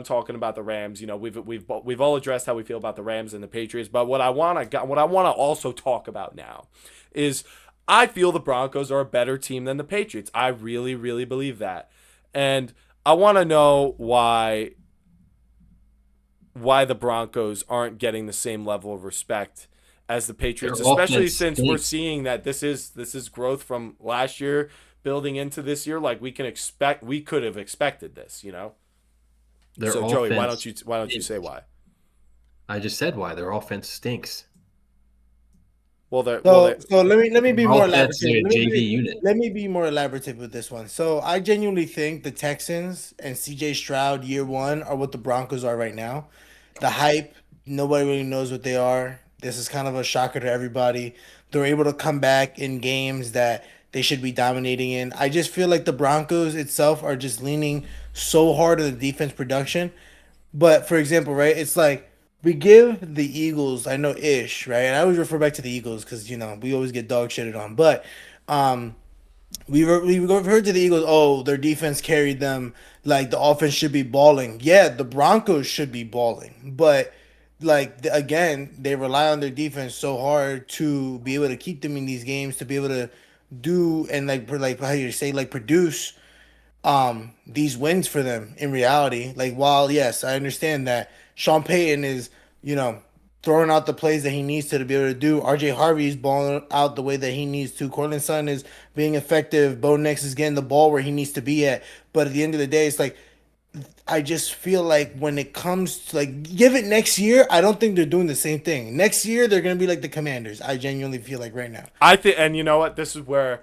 talking about the Rams. We've all addressed how we feel about the Rams and the Patriots. But what I want to also talk about now is I feel the Broncos are a better team than the Patriots. I really, really believe that, and I want to know why the Broncos aren't getting the same level of respect as the Their Patriots, especially offense since we're stinks. seeing that this is growth from last year building into this year. Like we could have expected this. Their So Joey, why don't offense you why don't you say stinks. why? I just said why. Their offense stinks. Well, they well So they so let me be Their more offense is elaborative. like a JV unit. Let me be more elaborative with this one. So I genuinely think the Texans and CJ Stroud year one are what the Broncos are right now. The hype, nobody really knows what they are. This is kind of a shocker to everybody. They're able to come back in games that they should be dominating in. I just feel like the Broncos itself are just leaning so hard on the defense production. But for example, right, it's like we give the Eagles, I know ish, right? And I always refer back to the Eagles because we always get dog shitted on. But um we referred to the Eagles, oh, their defense carried them, like the offense should be balling. Yeah, the Broncos should be balling. But again, they rely on their defense so hard to be able to keep them in these games, to be able to do and like how you say like produce these wins for them in reality. Like while yes, I understand that Sean Payton is, you know, throwing out the plays that he needs to be able to do. RJ Harvey is balling out the way that he needs to. Cortland Sutton is being effective. Bo Nix is getting the ball where he needs to be at. But at the end of the day, it's like I just feel like when it comes to like give it next year, I don't think they're doing the same thing. Next year they're gonna be like the Commanders. I genuinely feel like right now. I think, and you know what? This is where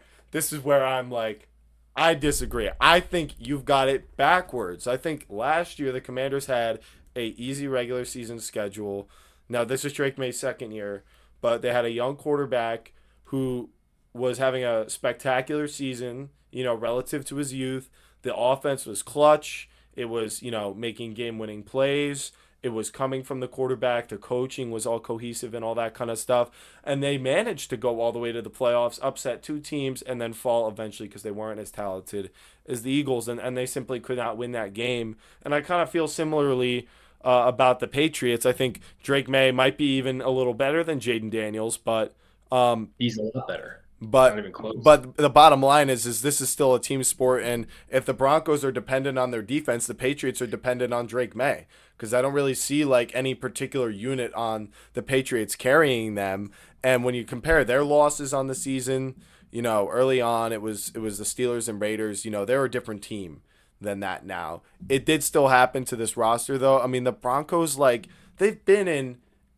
I'm like, I disagree. I think you've got it backwards. I think last year the Commanders had a easy regular season schedule. Now this is Drake May's second year, but they had a young quarterback who was having a spectacular season. Relative to his youth, the offense was clutch. It was making game-winning plays. It was coming from the quarterback. The coaching was all cohesive and all that kind of stuff. And they managed to go all the way to the playoffs, upset two teams, and then fall eventually because they weren't as talented as the Eagles. And they simply could not win that game. And I kind of feel similarly about the Patriots. I think Drake May might be even a little better than Jaden Daniels, but um, He's a lot better. Not but even close. but the bottom line is this is still a team sport, and if the Broncos are dependent on their defense, the Patriots are dependent on Drake May because I don't really see like any particular unit on the Patriots carrying them. And when you compare their losses on the season, early on it was the Steelers and Raiders. They're a different team than that now. It did still happen to this roster though. I mean, the Broncos like they've been in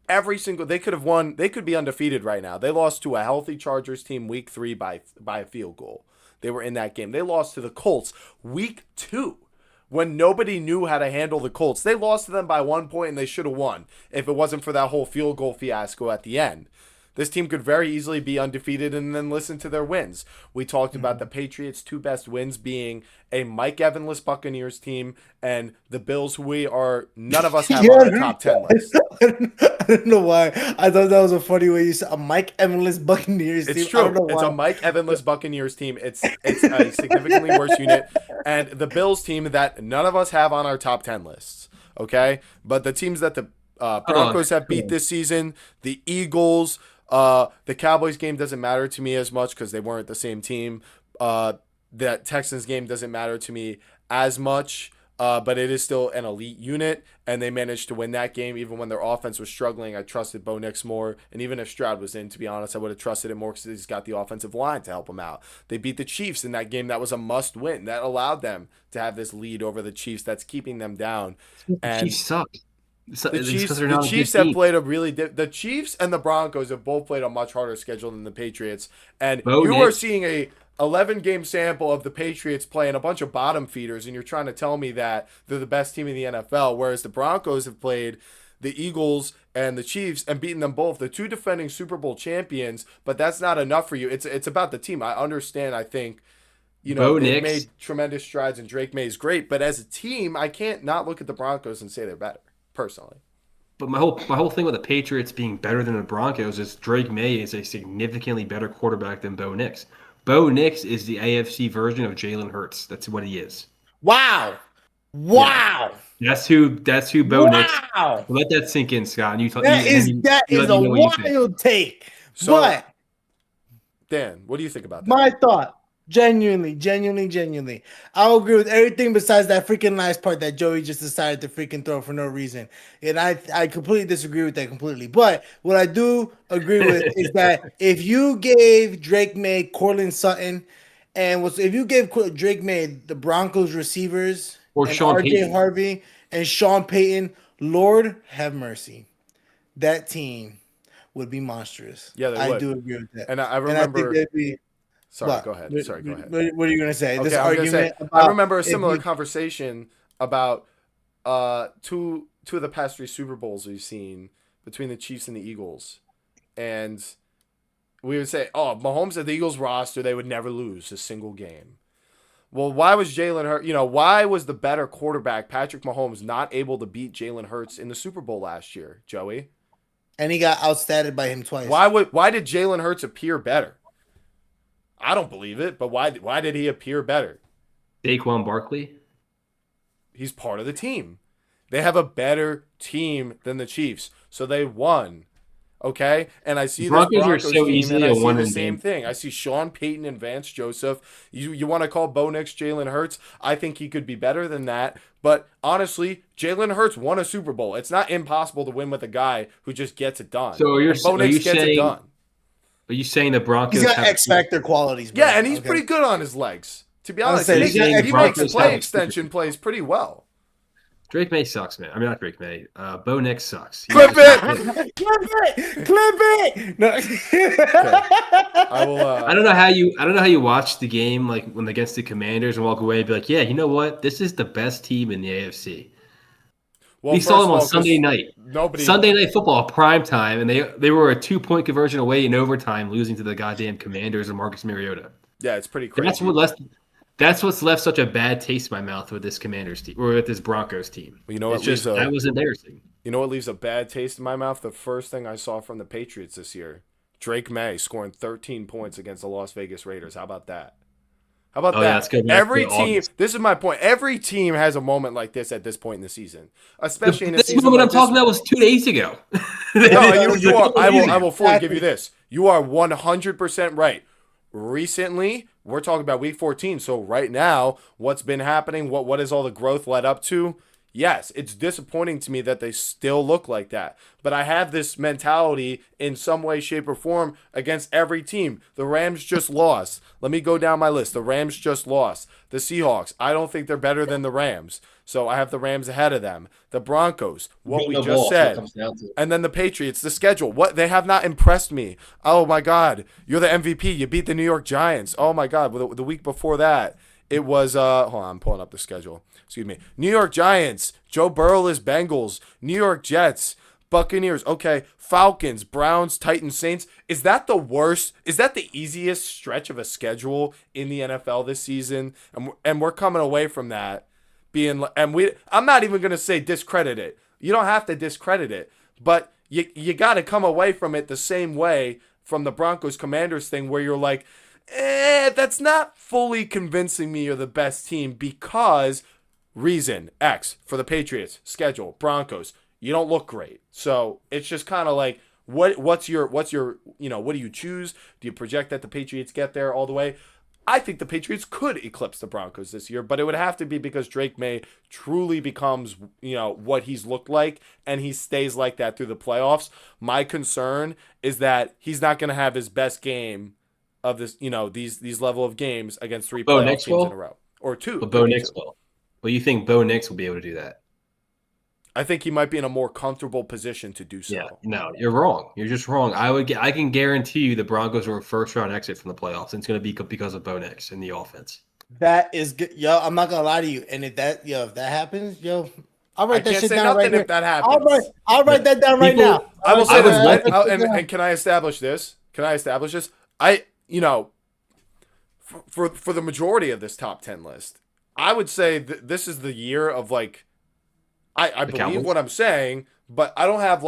every single they could have won. They could be undefeated right now. They lost to a healthy Chargers team week 3 by a field goal. They were in that game. They lost to the Colts week 2 when nobody knew how to handle the Colts. They lost to them by 1 point and they should have won if it wasn't for that whole field goal fiasco at the end. This team could very easily be undefeated and then listen to their wins. We talked about the Patriots' two best wins being a Mike Evanless Buccaneers team and the Bills, who none of us have Yeah, on I our don't, top 10 list. I don't know why. I thought that was a funny way you said a Mike Evanless Buccaneers It's team. I don't true. know It's why. a Mike Evanless Buccaneers team. It's a significantly worse unit, and the Bills team that none of us have on our top 10 lists. Okay, but the teams that the Hold on. Broncos have Hold beat on. this season, the Eagles, the Cowboys game doesn't matter to me as much because they weren't the same team. That Texans game doesn't matter to me as much. But it is still an elite unit, and they managed to win that game even when their offense was struggling. I trusted Bo Nix more, and even if Stroud was in, to be honest, I would have trusted him more because he's got the offensive line to help him out. They beat the Chiefs in that game. That was a must-win. That allowed them to have this lead over the Chiefs. That's keeping them down, The and Chiefs suck. It's the because Chiefs, they're the not a good Chiefs have team. played the Chiefs and the Broncos have both played a much harder schedule than the Patriots, and Bo you are Nix, seeing a 11 game sample of the Patriots playing a bunch of bottom feeders, and you're trying to tell me that they're the best team in the NFL, whereas the Broncos have played the Eagles and the Chiefs and beaten them both, the two defending Super Bowl champions. But that's not enough for you. It's about the team. I understand. I think Bo they've Nix. made tremendous strides, and Drake May is great, but as a team, I can't not look at the Broncos and say they're better personally. But my whole thing with the Patriots being better than the Broncos is Drake May is a significantly better quarterback than Bo Nix. Bo Nix is the AFC version of Jalen Hurts. That's what he is. Wow. Yeah. Wow. That's who Bo Nix. Wow, Let that sink in, Scott. And you talk, that and then is you, that you is let a me know what you think. wild take. So, But Dan, what do you think about that? my thought, genuinely, I'll agree with everything besides that freaking nice part that Joey just decided to freaking throw for no reason. And I completely disagree with that completely. But what I do agree with is that if you gave Drake May, Cortland Sutton, if you gave Drake May the Broncos receivers Or and Sean RJ Payton. Harvey and Sean Payton, Lord have mercy, that team would be monstrous. Yeah, they I would. do agree with that. And I And I think remember. they'd be Sorry, what? go ahead. Sorry, go ahead. What are you gonna say? Okay, This I was gonna say argument I about remember a if similar you conversation about two of the past 3 Super Bowls we've seen between the Chiefs and the Eagles, and we would say, "Oh, Mahomes at the Eagles roster, they would never lose a single game." Well, why was Jalen Hurts? Why was the better quarterback Patrick Mahomes not able to beat Jalen Hurts in the Super Bowl last year, Joey? and he got outstatted by him twice. Why did Jalen Hurts appear better? I don't believe it, but why did he appear better? Saquon Barkley. He's part of the team. They have a better team than the Chiefs, so they won. Okay, and I see this Broncos are Broncos so team, easily and I a see one the and same done. thing. I see Sean Payton and Vance Joseph. You want to call Bo Nix Jalen Hurts? I think he could be better than that. But honestly, Jalen Hurts won a Super Bowl. It's not impossible to win with a guy who just gets it done. So And Bo Nix gets it done. are you saying the He's Broncos got have X factor qualities, bro. Yeah, and he's Okay? pretty good on his legs. To be I was honest, saying, You're he's got saying the X he makes factor Broncos play have qualities. extension plays pretty well. Drake May sucks, man. I mean, not Drake May. Bo Nix sucks. He's Clip just- it. Clip it. No. I will. I don't know how you watch the game like when against the Commanders and walk away and be like, yeah, you know what? This is the best team in the AFC. Well, We first saw of them on all, 'cause Sunday night. nobody. Sunday night football, prime time, and they were a 2-point conversion away in overtime, losing to the goddamn Commanders and Marcus Mariota. Yeah, it's pretty crazy. That's what's left such a bad taste in my mouth with this Commanders team or with this Broncos team. Well, you know what It's just that was embarrassing. You know what leaves a bad taste in my mouth? The first thing I saw from the Patriots this year, Drake May scoring 13 points against the Las Vegas Raiders. How about that? How about Oh, that? yeah, let's go back Every to team. August. This is my point. Every team has a moment like this at this point in the season, especially in a This season moment like I'm talking this. about was 2 days ago. No, you are. I will fully give you Exactly. this. You are 100% right. Recently, we're talking about week 14. So right now, what's been happening? What is all the growth led up to? Yes, it's disappointing to me that they still look like that. But I have this mentality in some way, shape, or form against every team. The Rams just lost. Let me go down my list. The Rams just lost. The Seahawks, I don't think they're better than the Rams. So I have the Rams ahead of them. The Broncos, what we just said. And then the Patriots, the schedule. What they have not impressed me. Oh my God, you're the MVP. You beat the New York Giants. Oh my God, the week before that, it was hold on, I'm pulling up the schedule. Excuse me. New York Giants, Joe Burrowless Bengals, New York Jets, Buccaneers. Okay, Falcons, Browns, Titans, Saints. Is that the worst? Is that the easiest stretch of a schedule in the NFL this season? And we're coming away from that being I'm not even going to say discredit it. You don't have to discredit it, but you got to come away from it the same way from the Broncos Commanders thing where you're like, that's not fully convincing me you're the best team because reason X for the Patriots schedule Broncos. You don't look great. So it's just kind of like what's your what do you choose? Do you project that the Patriots get there all the way? I think the Patriots could eclipse the Broncos this year, but it would have to be because Drake May truly becomes, what he's looked like and he stays like that through the playoffs. My concern is that he's not going to have his best game of this, these level of games against 3 Bo playoff Nix teams will? in a row or 2. But Bo maybe Nix 2. will. Well, you think Bo Nix will be able to do that? I think he might be in a more comfortable position to do so. Yeah, no, you're wrong. You're just wrong. I can guarantee you the Broncos are a first-round exit from the playoffs, and it's going to be because of Bo Nix and the offense. That is good, yo. I'm not gonna lie to you. And if that happens, yo, I'll write I that can't shit say down nothing right here. if that happens. I'll write that down right People- now. I will say I would this, love to- and can I establish this? For the majority of this top 10 list, I would say this is the year of I believe Cowboys? what I'm saying, but I don't have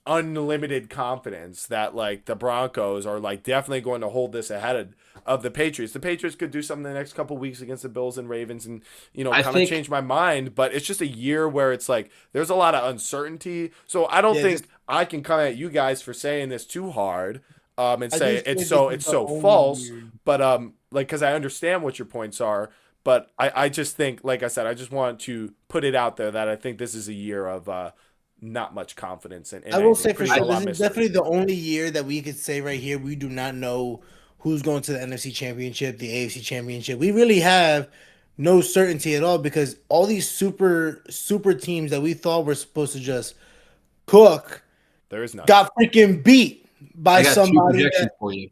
unlimited confidence that like the Broncos are like definitely going to hold this ahead of the Patriots. The Patriots could do something the next couple weeks against the Bills and Ravens and I kind of think change my mind, but it's just a year where it's like there's a lot of uncertainty. So I don't Yeah, think I can come at you guys for saying this too hard and I say just it's think this so is it's the so only false, year. but like cuz I understand what your points are, but I just think like I said I just want to put it out there that I think this is a year of not much confidence in I will anything. say for Pretty a sure, lot this of is mystery. definitely the only year that we could say right here we do not know who's going to the NFC Championship, the AFC Championship. We really have no certainty at all because all these super teams that we thought were supposed to just cook There is none. got freaking beat by I got two somebody that projections for you.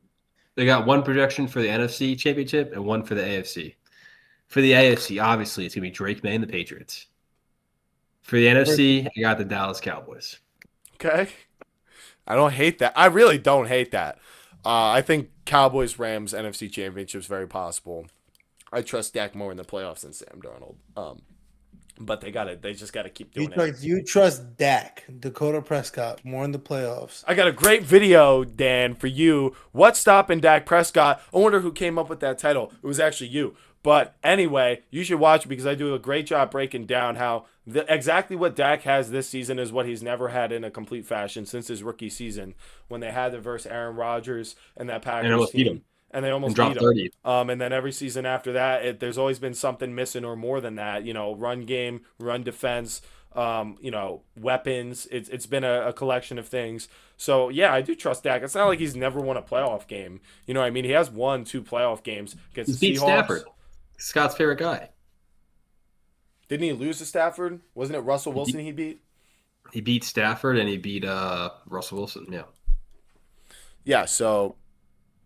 They got one projection for the NFC Championship and one for the AFC. For the AFC, obviously, it's going to be Drake May and the Patriots. For the NFC, I got the Dallas Cowboys. Okay. I don't hate that. I really don't hate that. I think Cowboys Rams NFC Championship is very possible. I trust Dak more in the playoffs than Sam Darnold. But they just gotta keep doing it. you trust Dak, Dakota Prescott more in the playoffs. I got a great video, Dan, for you. What's stopping Dak Prescott? I wonder who came up with that title. It was actually you. But anyway, you should watch it because I do a great job breaking down how exactly what Dak has this season is what he's never had in a complete fashion since his rookie season when they had to verse Aaron Rodgers and that Packers almost beat team. him. And they almost And dropped beat him. 30. And then every season after that, there's always been something missing or more than that. Run game, run defense, weapons. It's been a collection of things. So, yeah, I do trust Dak. It's not like he's never won a playoff game. You know what I mean? He has won 2 playoff games against He the beat Seahawks. Stafford, Scott's favorite guy. Didn't he lose to Stafford? Wasn't it Russell Wilson he beat? He beat Stafford and he beat Russell Wilson. Yeah, Yeah, so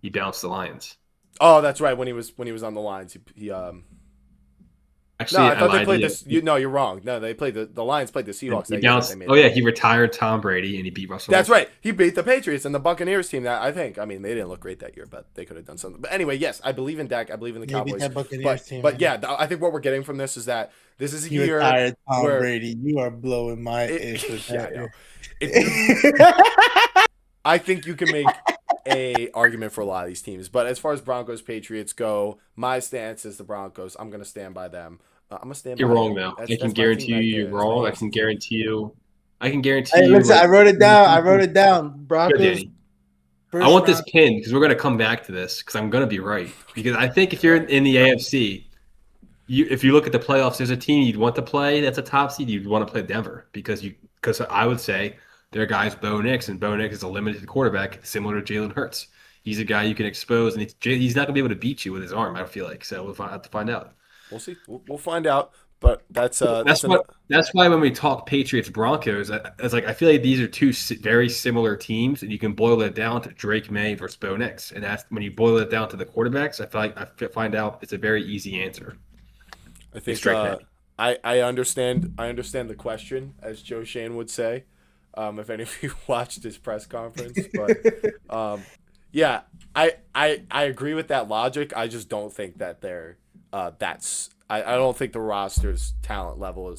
he bounced the Lions. oh, that's right. When he was on the lines, he Actually, no, I thought they lied. played this. No, you're wrong. No, they played the Lions played the Seahawks. He that year that bounced. they made Oh it. yeah, he retired Tom Brady and he beat Russell. That's Wilson. right. He beat the Patriots and the Buccaneers team. That I think. I mean, they didn't look great that year, but they could have done something. But anyway, yes, I believe in Dak. I believe in the Yeah, beat Cowboys. that Buccaneers But team, but man. yeah, I think what we're getting from this is that this is a You year retired Tom where Brady. You are blowing my ish with yeah, I that. know. I think you can make a argument for a lot of these teams, but as far as Broncos Patriots go, my stance is the Broncos. I'm gonna stand by them. I'm gonna stand. You're by wrong them. now. I That's can my guarantee team you right you're there. That's my wrong. I AFC can team. guarantee you. I can guarantee Hey, you. listen, I wrote it down. I wrote it down. Good, Broncos. Danny. First I want this round. pinned because we're going to come back to this because I'm going to be right. Because I think if you're in the AFC, if you look at the playoffs, there's a team you'd want to play that's a top seed. You'd want to play Denver because I would say their guy's Bo Nix, and Bo Nix is a limited quarterback similar to Jalen Hurts. He's a guy you can expose, and he's not going to be able to beat you with his arm. I feel like so. We'll have to find out. We'll see. We'll find out. But that's Why when we talk Patriots Broncos, it's like I feel like these are two very similar teams, and you can boil it down to Drake May versus Bo Nix, and that's when you boil it down to the quarterbacks. I feel like I find out it's a very easy answer. I think I understand the question, as Joe Shane would say, if any of you watched his press conference. But yeah, I agree with that logic. I just don't think that they're I don't think the roster's talent level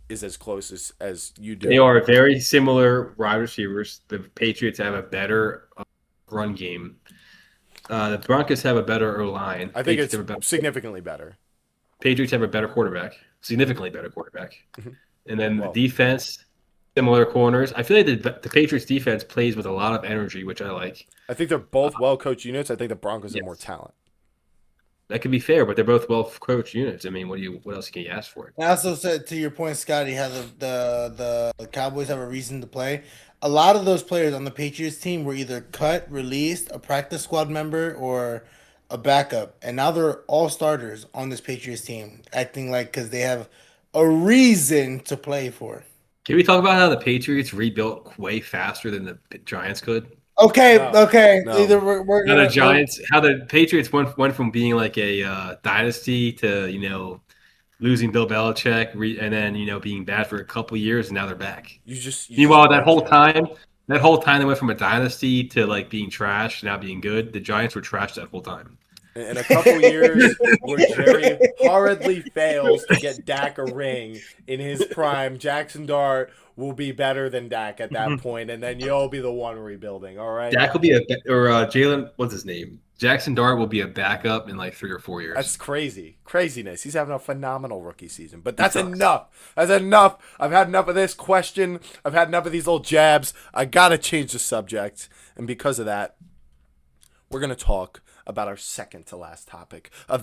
is as close as you do. They are very similar wide receivers. The Patriots have a better run game. The Broncos have a better O-line. I think it's significantly better. Patriots have a better quarterback, significantly better quarterback. Mm-hmm. And then the defense, similar corners. I feel like the Patriots defense plays with a lot of energy, which I like. I think they're both well-coached units. I think the Broncos have more talent. That could be fair, but they're both well-coached units. I mean, what else can you ask for? I also said to your point, Scotty, how the Cowboys have a reason to play. A lot of those players on the Patriots team were either cut, released, a practice squad member, or a backup, and now they're all starters on this Patriots team, acting like because they have a reason to play for. Can we talk about how the Patriots rebuilt way faster than the Giants could? Okay, No, okay. no. Either we're gonna, How the Patriots went from being like a dynasty to losing Bill Belichick and then being bad for a couple years, and now they're back. Meanwhile, that whole time they went from a dynasty to like being trash, now being good. The Giants were trash that whole time. In a couple years where Jerry horridly fails to get Dak a ring in his prime, Jackson Dart will be better than Dak at that point, and then you'll be the one rebuilding. All right. Dak will be Jalen. What's his name? Jackson Dart will be a backup in like 3 or 4 years. That's craziness. He's having a phenomenal rookie season, but that's enough. That's enough. I've had enough of this question. I've had enough of these little jabs. I gotta change the subject, and because of that, we're gonna talk about our second to last topic of